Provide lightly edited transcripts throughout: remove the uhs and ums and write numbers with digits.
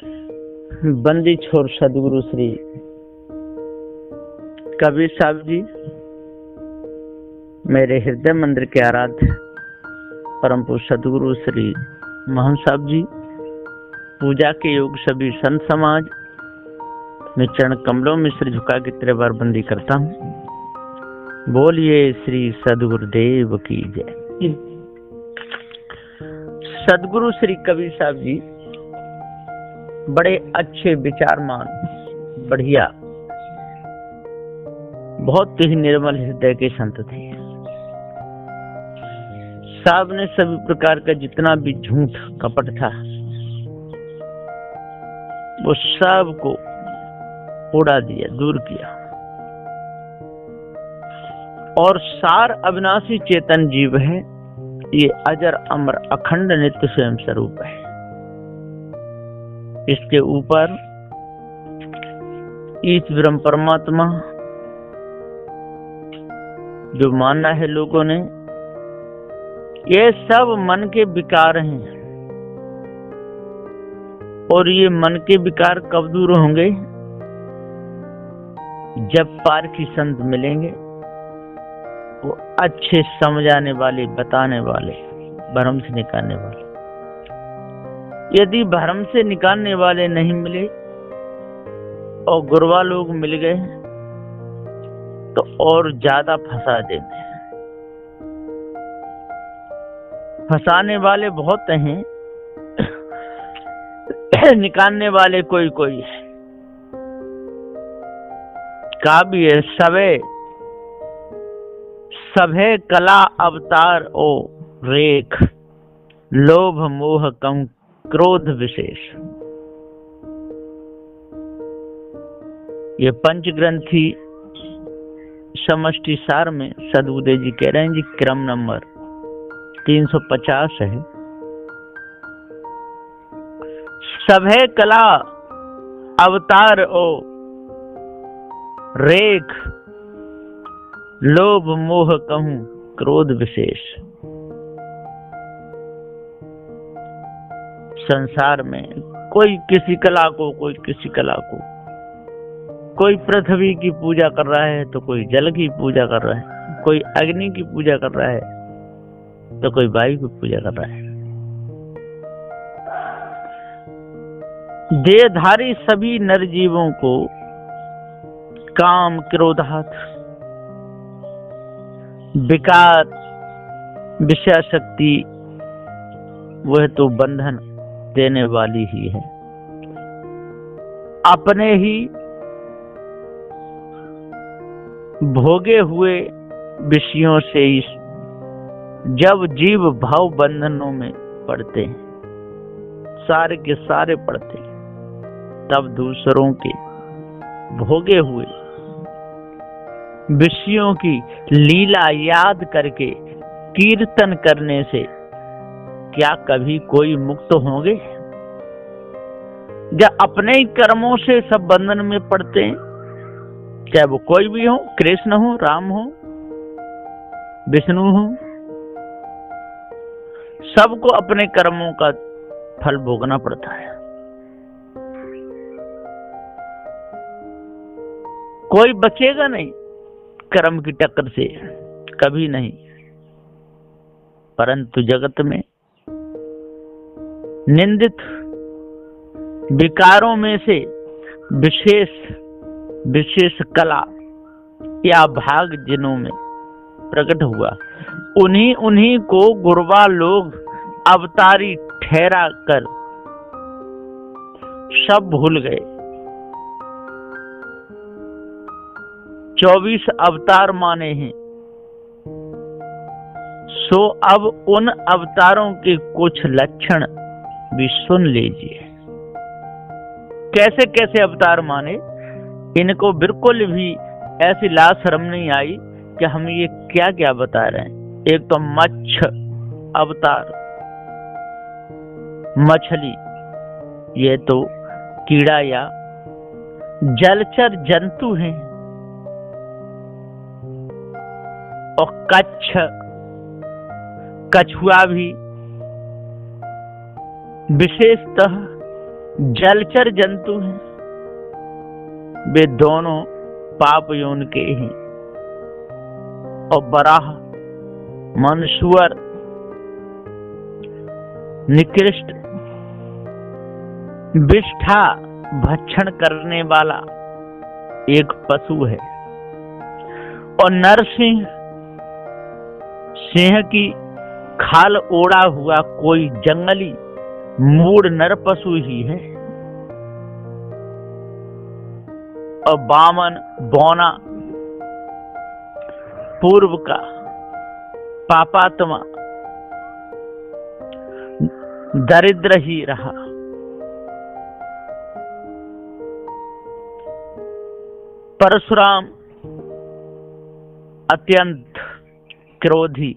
बंदी छोर सदगुरु श्री कबीर साहब जी, मेरे हृदय मंदिर के आराध्य परम पूज्य सदगुरु श्री मोहन साहब जी, पूजा के योग सभी संत समाज, मैं चरण कमलों में सिर झुका के तेरे बार बंदी करता हूँ। बोलिए श्री सदगुरुदेव की जय। सदगुरु श्री कबीर साहब जी बड़े अच्छे विचारमान, बढ़िया, बहुत ही निर्मल हृदय के संत थे। साहब ने सभी प्रकार का जितना भी झूठ कपट था वो सब को उड़ा दिया, दूर किया, और सार अविनाशी चेतन जीव है, ये अजर अमर अखंड नित्य स्वयं स्वरूप है। इसके ऊपर ईश ब्रह्म परमात्मा जो मानना है लोगों ने, ये सब मन के विकार हैं। और ये मन के विकार कब दूर होंगे? जब पारखी संत मिलेंगे, वो अच्छे समझाने वाले, बताने वाले, भ्रम से निकालने वाले। यदि भ्रम से निकालने वाले नहीं मिले और गुरवा लोग मिल गए तो और ज्यादा फंसा देते हैं। फंसाने वाले बहुत हैं, निकालने वाले कोई कोई है। काव्य सभे कला अवतार ओ रेख, लोभ मोह कम क्रोध विशेष। ये पंचग्रंथी समष्टि सार में सदगुरुदेव जी कह रहे हैं जी, क्रम नंबर 350 है। सभे कला अवतार ओ रेख, लोभ मोह कहूं क्रोध विशेष। संसार में कोई किसी कला को, कोई किसी कला को, कोई पृथ्वी की पूजा कर रहा है तो कोई जल की पूजा कर रहा है, कोई अग्नि की पूजा कर रहा है तो कोई वायु की पूजा कर रहा है। देहधारी सभी नरजीवों को काम क्रोधात विकार विषय शक्ति वह तो बंधन देने वाली ही है। अपने ही भोगे हुए विषयों से जब जीव भाव बंधनों में पड़ते हैं, सारे के सारे पड़ते हैं, तब दूसरों के भोगे हुए विषयों की लीला याद करके कीर्तन करने से क्या कभी कोई मुक्त होंगे? जब अपने ही कर्मों से सब बंधन में पड़ते हैं, चाहे वो कोई भी हो, कृष्ण हो, राम हो, विष्णु हो, सबको अपने कर्मों का फल भोगना पड़ता है। कोई बचेगा नहीं कर्म की टक्कर से, कभी नहीं। परंतु जगत में निंदित विकारों में से विशेष कला या भाग जिनों में प्रकट हुआ, उन्हीं को गुरबा लोग अवतारी ठहरा कर सब भूल गए। 24 अवतार माने हैं, सो अब उन अवतारों के कुछ लक्षण भी सुन लीजिए। कैसे कैसे अवतार माने, इनको बिल्कुल भी ऐसी लाज शर्म नहीं आई कि हम ये क्या क्या बता रहे हैं। एक तो मत्स्य अवतार, मछली, ये तो कीड़ा या जलचर जंतु हैं। और कछुआ भी विशेषतः जलचर जंतु हैं, वे दोनों पाप योनि के ही। और बराह, मनुष्यर, निकृष्ट, विष्ठा भक्षण करने वाला एक पशु है। और नरसिंह, सिंह की खाल ओढ़ा हुआ कोई जंगली मूढ़ नर पशु ही है। और वामन, बौना, पूर्व का पापात्मा दरिद्र ही रहा। परशुराम अत्यंत क्रोधी,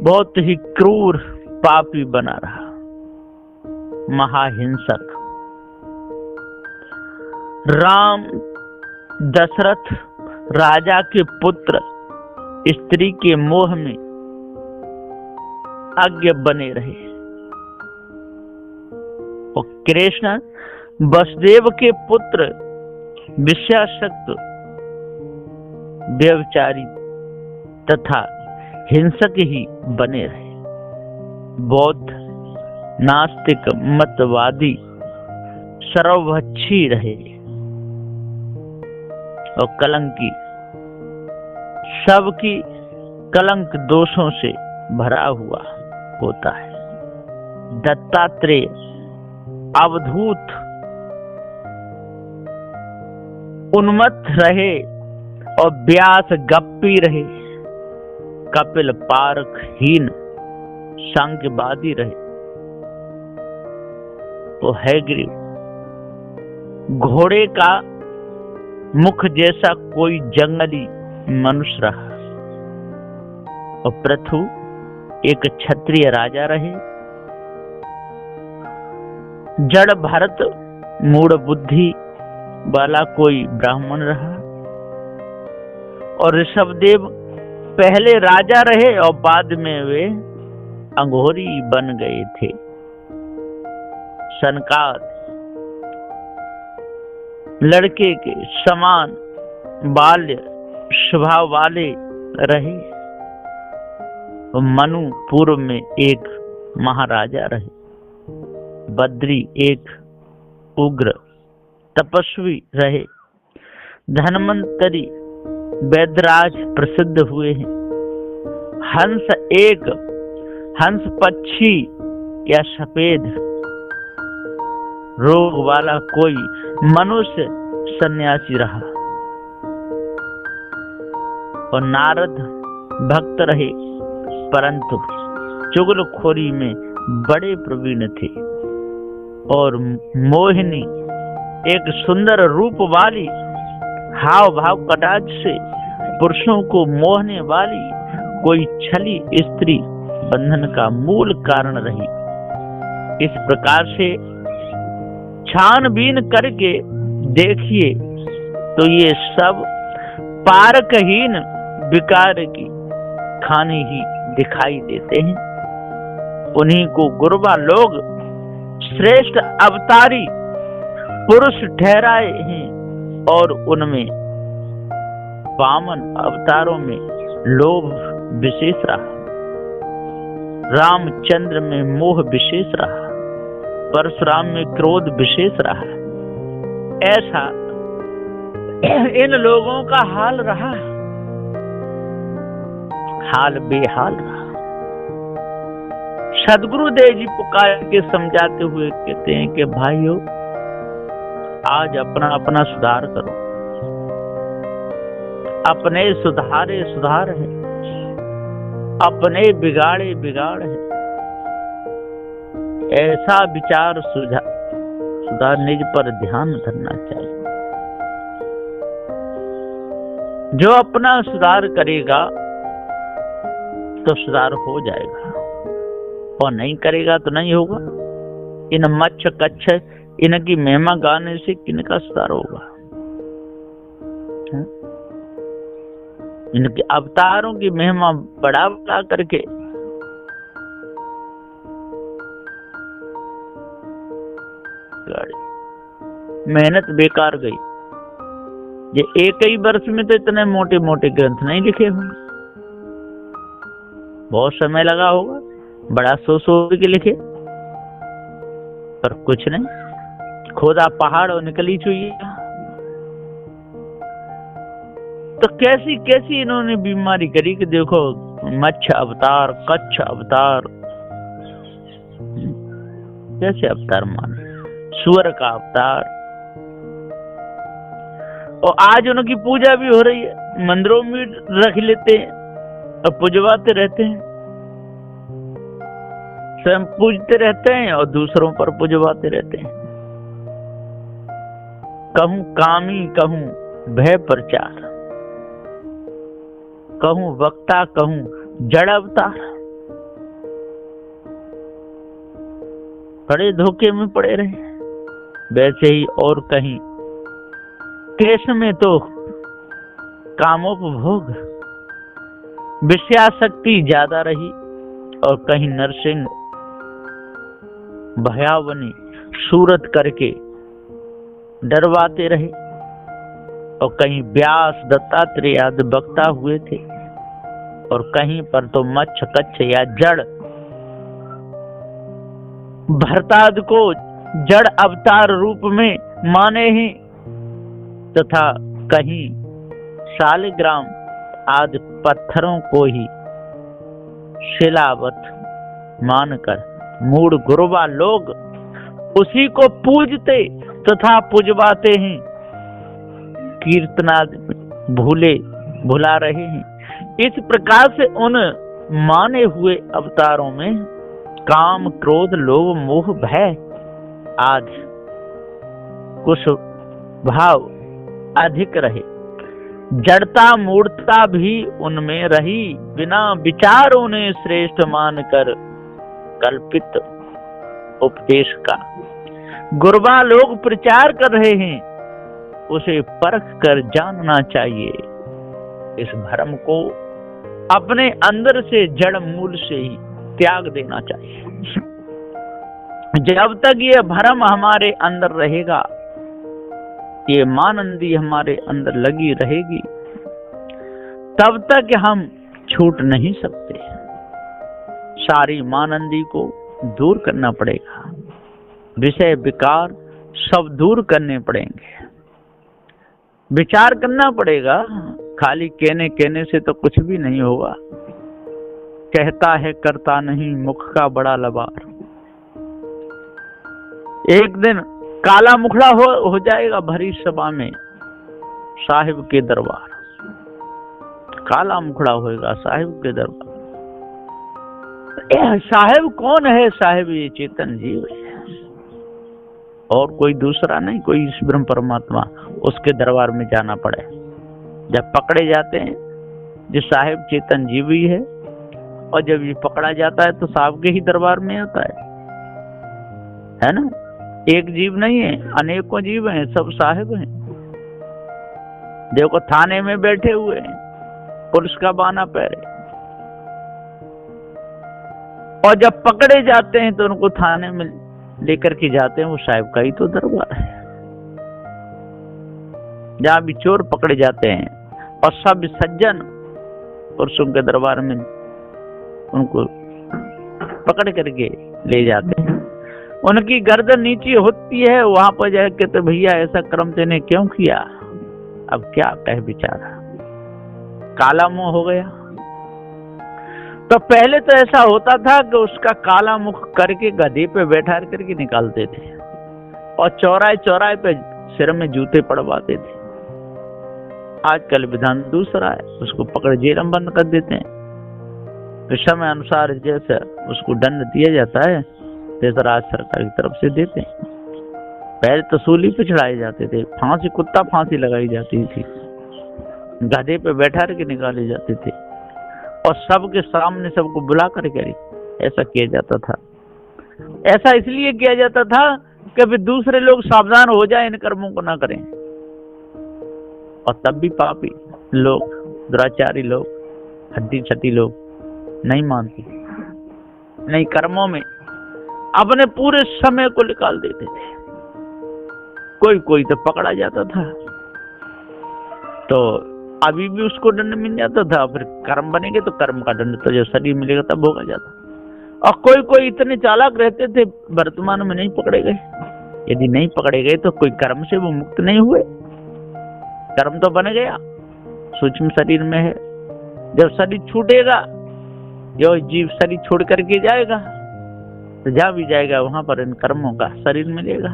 बहुत ही क्रूर पापी बना रहा, महाहिंसक। राम दशरथ राजा के पुत्र स्त्री के मोह में अज्ञ बने रहे। और कृष्ण वसुदेव के पुत्र विषयासक्त, व्यभिचारी तथा हिंसक ही बने रहे। बौद्ध, नास्तिक, मतवादी, सर्वभक्षी रहे। और कलंकी, सबकी कलंक दोषों से भरा हुआ होता है। दत्तात्रेय अवधूत, उन्मत्त रहे। और व्यास गप्पी रहे। कपिल पारखहीन, सांख्यवादी रहे। तो हैग्रीव घोड़े का मुख जैसा कोई जंगली मनुष्य रहा। और पृथु एक क्षत्रिय राजा रहे। जड़ भरत मूढ़ बुद्धि वाला कोई ब्राह्मण रहा। और ऋषभदेव पहले राजा रहे और बाद में वे अंघोरी बन गए थे। सनकाद लड़के के समान बाल्य स्वभाव वाले रहे। मनु पूर्व में एक महाराजा रहे। बद्री एक उग्र तपस्वी रहे। धन्वंतरी वैद्यराज प्रसिद्ध हुए हैं। हंस एक हंस पक्षी या सफेद रोग वाला कोई मनुष्य सन्यासी रहा। और नारद भक्त रहे, परंतु चुगलखोरी में बड़े प्रवीण थे। और मोहिनी एक सुंदर रूप वाली, हाव भाव कटाक्ष से पुरुषों को मोहने वाली कोई छली स्त्री बंधन का मूल कारण रही। इस प्रकार से छानबीन करके देखिए तो ये सब पारकहीन विकार की खाने ही दिखाई देते हैं। उन्हीं को गुरबा लोग श्रेष्ठ अवतारी पुरुष ठहराए हैं। और उनमें वामन अवतारों में लोभ विशेष रहा। रामचंद्र में मोह विशेष रहा। परशुराम में क्रोध विशेष रहा। ऐसा इन लोगों का हाल रहा, हाल बेहाल रहा। सदगुरुदेव जी पुकार के समझाते हुए कहते हैं कि भाइयों, आज अपना अपना सुधार करो। अपने सुधारे सुधार है, अपने बिगाड़े बिगाड़ है। ऐसा विचार सुधारने पर ध्यान धरना चाहिए। जो अपना सुधार करेगा तो सुधार हो जाएगा, और नहीं करेगा तो नहीं होगा। इन मच्छ कच्छ इनकी महिमा गाने से किनका सुधार होगा? इनके अवतारों की महिमा बढ़ा बढ़ा करके गाड़ी, मेहनत बेकार गई। ये एक ही वर्ष में तो इतने मोटे मोटे ग्रंथ नहीं लिखे होंगे, बहुत समय लगा होगा, बड़ा सोच के लिखे, पर कुछ नहीं, खोदा पहाड़ और निकली चुईया। तो कैसी कैसी इन्होंने बीमारी करी कि देखो, मच्छ अवतार, कच्छ अवतार, कैसे अवतार माने, सुअर का अवतार। और आज उनकी पूजा भी हो रही है, मंदिरों में रख लेते हैं और पूजवाते रहते हैं, स्वयं पूजते रहते हैं और दूसरों पर पूजवाते रहते हैं। कहूं कामी, कहूं भय प्रचार, कहूं वक्ता, कहूं जड़ अवतार। बड़े धोखे में पड़े रहे। वैसे ही और कहीं केश में तो कामोपभोग, विषयाशक्ति ज्यादा रही, और कहीं नरसिंह भयावनी सूरत करके डरवाते रहे, और कहीं व्यास दत्तात्रेय आदि वक्ता हुए थे, और कहीं पर तो मच्छ कच्छ या जड़ भरताद को जड़ अवतार रूप में माने हैं, तथा कहीं शालिग्राम आदि पत्थरों को ही शिलावत मानकर मूढ़ गुरुवा लोग उसी को पूजते तथा पूजवाते हैं, कीर्तनाद भुला रहे हैं। इस प्रकार से उन माने हुए अवतारों में काम, क्रोध, लोभ, मोह, भय आदि कुछ भाव अधिक रहे। जड़ता मूर्खता भी उनमें रही, बिना विचार उन्हें श्रेष्ठ मानकर कल्पित उपदेश का गुरबा लोग प्रचार कर रहे हैं, उसे परख कर जानना चाहिए। इस भ्रम को अपने अंदर से जड़ मूल से ही त्याग देना चाहिए। जब तक ये भ्रम हमारे अंदर रहेगा, ये मानंदी हमारे अंदर लगी रहेगी, तब तक हम छूट नहीं सकते। सारी मानंदी को दूर करना पड़ेगा, विषय विकार सब दूर करने पड़ेंगे, विचार करना पड़ेगा। खाली कहने से तो कुछ भी नहीं होगा। कहता है करता नहीं, मुख का बड़ा लबार। एक दिन काला मुखड़ा हो जाएगा भरी सभा में साहिब के दरबार, काला मुखड़ा होएगा साहिब के दरबार। साहिब कौन है? साहिब ये चेतन जीव है, और कोई दूसरा नहीं, कोई ब्रह्म परमात्मा। उसके दरबार में जाना पड़े। जब पकड़े जाते हैं, जो साहिब चेतन जीव ही है, और जब ये पकड़ा जाता है तो साहब के ही दरबार में आता है ना। एक जीव नहीं है, अनेकों जीव हैं, सब साहिब हैं। देखो थाने में बैठे हुए हैं, पुलिस का बाना पहरे, और जब पकड़े जाते हैं तो उनको थाने में लेकर के जाते हैं, वो साहिब का ही तो दरबार है। जहां भी चोर पकड़े जाते हैं और सब सज्जन पुरुषों के दरबार में उनको पकड़ करके ले जाते हैं, उनकी गर्दन नीचे होती है। वहां पर जाके तो भैया ऐसा कर्म तेने क्यों किया? अब क्या कह बेचारा, काला मुंह हो गया। तो पहले तो ऐसा होता था कि उसका काला मुख करके गधे पे बैठा करके निकालते थे, और चौराहे चौराहे पे सिर में जूते पड़वाते थे। आजकल विधान दूसरा है, उसको पकड़ जेल में बंद कर देते हैं। तो समय अनुसार जैसे उसको दंड दिया जाता है, जैसा राज्य सरकार की तरफ से देते हैं। पहले तो सूली पे चढ़ाए जाते थे, फांसी, कुत्ता फांसी लगाई जाती थी, गधे पे बैठा के निकाले जाते थे, और सबके सामने सबको बुला करके ऐसा किया जाता था। ऐसा इसलिए किया जाता था कि फिर दूसरे लोग सावधान हो जाए, इन कर्मों को ना करें। और तब भी पापी लोग, दुराचारी लोग, हड्डी छटी लोग नहीं मानते, नहीं कर्मों में अपने पूरे समय को निकाल देते थे। कोई कोई तो पकड़ा जाता था, तो अभी भी उसको दंड मिल जाता था। फिर कर्म बनेंगे तो कर्म का दंड तो जब शरीर मिलेगा तब होगा जाता। और कोई कोई इतने चालाक रहते थे, वर्तमान में नहीं पकड़े गए। यदि नहीं पकड़े गए तो कोई कर्म से वो मुक्त नहीं हुए, कर्म तो बन गया, सूक्ष्म शरीर में है। जब शरीर छूटेगा, जो जीव शरीर छोड़ करके जाएगा, तो जहाँ भी जाएगा वहां पर इन कर्मों का शरीर मिलेगा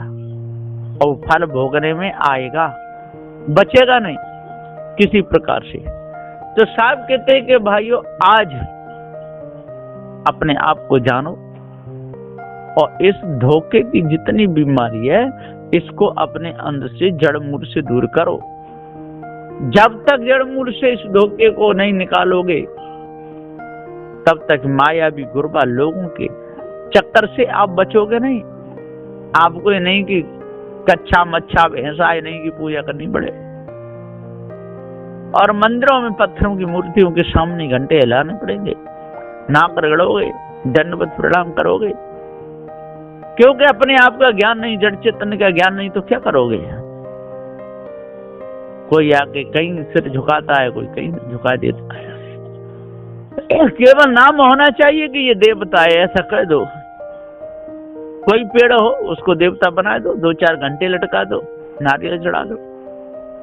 और फल भोगने में आएगा, बचेगा नहीं किसी प्रकार से। तो साहब कहते हैं कि भाइयों, आज अपने आप को जानो और इस धोखे की जितनी बीमारी है इसको अपने अंदर से जड़ मूल से दूर करो। जब तक जड़ मूल से इस धोखे को नहीं निकालोगे तब तक मायावी गुरबा लोगों के चक्कर से आप बचोगे नहीं। आपको ये नहीं कि कच्चा मच्छा भैंसा नहीं की पूजा करनी पड़े और मंदिरों में पत्थरों की मूर्तियों के सामने घंटे हिलाने पड़ेंगे, नाक रगड़ोगे, दंडवत प्रणाम करोगे, क्योंकि अपने आप का ज्ञान नहीं, जड़ चेतन का ज्ञान नहीं, तो क्या करोगे। कोई आके कहीं सिर झुकाता है, कोई कहीं झुका देता है। केवल नाम होना चाहिए कि ये देवता है, ऐसा कह दो। कोई पेड़ हो उसको देवता बना दो, 2-4 घंटे लटका दो, नारियल चढ़ा दो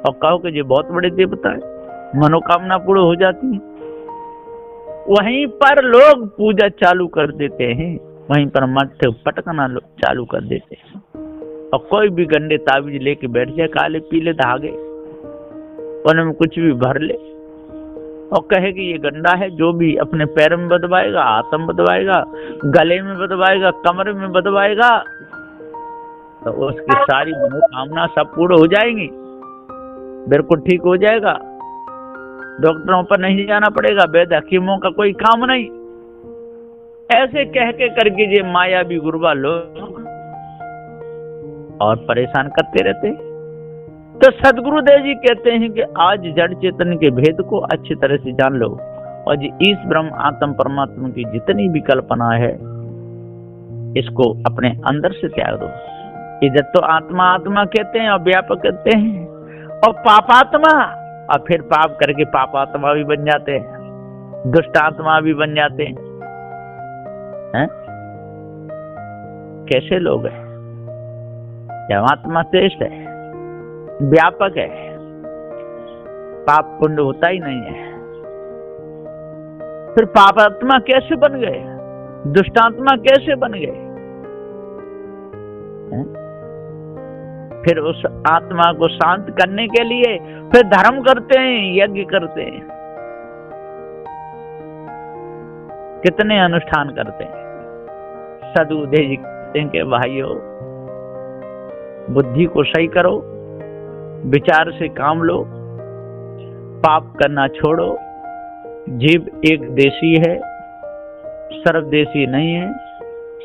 और कहो कि ये बहुत बड़े देवता है, मनोकामना पूर्ण हो जाती है। वहीं पर लोग पूजा चालू कर देते हैं, वहीं पर मत्थे पटकना चालू कर देते हैं और कोई भी गंदे ताबीज लेके बैठ जाए, काले पीले धागे, उनमें कुछ भी भर ले और कहे कि ये गंदा है। जो भी अपने पैर में बदवाएगा, हाथ में बदवाएगा, गले में बदवाएगा, कमर में बदवाएगा, तो उसकी सारी मनोकामना सब पूर्ण हो जाएंगी, बिल्कुल ठीक हो जाएगा। डॉक्टरों पर नहीं जाना पड़ेगा, वैद्य हकीमों का कोई काम नहीं। ऐसे कह के करके ये मायावी गुरबा लोग और परेशान करते रहते। तो सदगुरुदेव जी कहते हैं कि आज जड़ चेतन के भेद को अच्छी तरह से जान लो और इस ब्रह्म आत्म परमात्मा की जितनी भी कल्पना है इसको अपने अंदर से त्याग दो। इधर तो आत्मा आत्मा कहते हैं और व्यापक कहते हैं, और पापात्मा, और फिर पाप करके पापात्मा भी बन जाते हैं, दुष्ट आत्मा भी बन जाते हैं। कैसे लोग हैं? जब आत्मा श्रेष्ठ है, व्यापक है, पाप पुण्य होता ही नहीं है, फिर पापात्मा कैसे बन गए, दुष्टात्मा कैसे बन गए? फिर उस आत्मा को शांत करने के लिए फिर धर्म करते हैं, यज्ञ करते हैं, कितने अनुष्ठान करते हैं। सदगुरुदेव जी कहते हैं कि भाइयों, बुद्धि को सही करो, विचार से काम लो, पाप करना छोड़ो। जीव एक देशी है, सर्वदेशी नहीं है,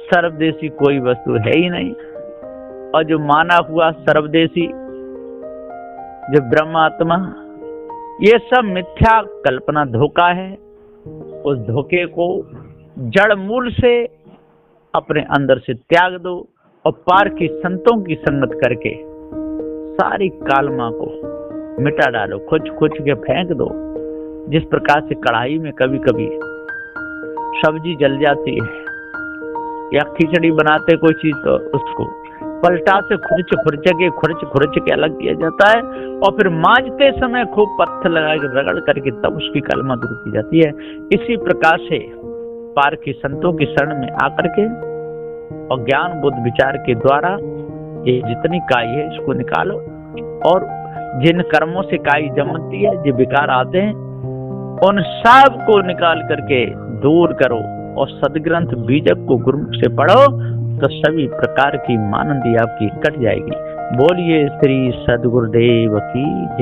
सर्वदेशी कोई वस्तु है ही नहीं। और जो माना हुआ सर्वदेशी, जो ब्रह्मात्मा, ये सब मिथ्या कल्पना, धोखा है। उस धोखे को जड़ मूल से अपने अंदर से त्याग दो और पार की संतों की संगत करके सारी कालमा को मिटा डालो, खुच खुच के फेंक दो। जिस प्रकार से कढ़ाई में कभी कभी सब्जी जल जाती है या खिचड़ी बनाते कोई चीज, तो उसको पलटा से खुरच के अलग किया जाता है और फिर मांजते समय खूब पत्थर लगा के रगड़ करके तब उसकी कलमा दूर की जाती है। इसी प्रकार से पार की संतों की शरण में आकर के और ज्ञान बुद्ध विचार के द्वारा ये जितनी काई है इसको निकालो और जिन कर्मों से काई जमती है, जो विकार आते हैं, उन सब को निकाल करके दूर करो और सदग्रंथ बीजक को गुरुमुख से पढ़ो तो सभी प्रकार की मानंदी आपकी कट जाएगी। बोलिए श्री सदगुरुदेव की जय।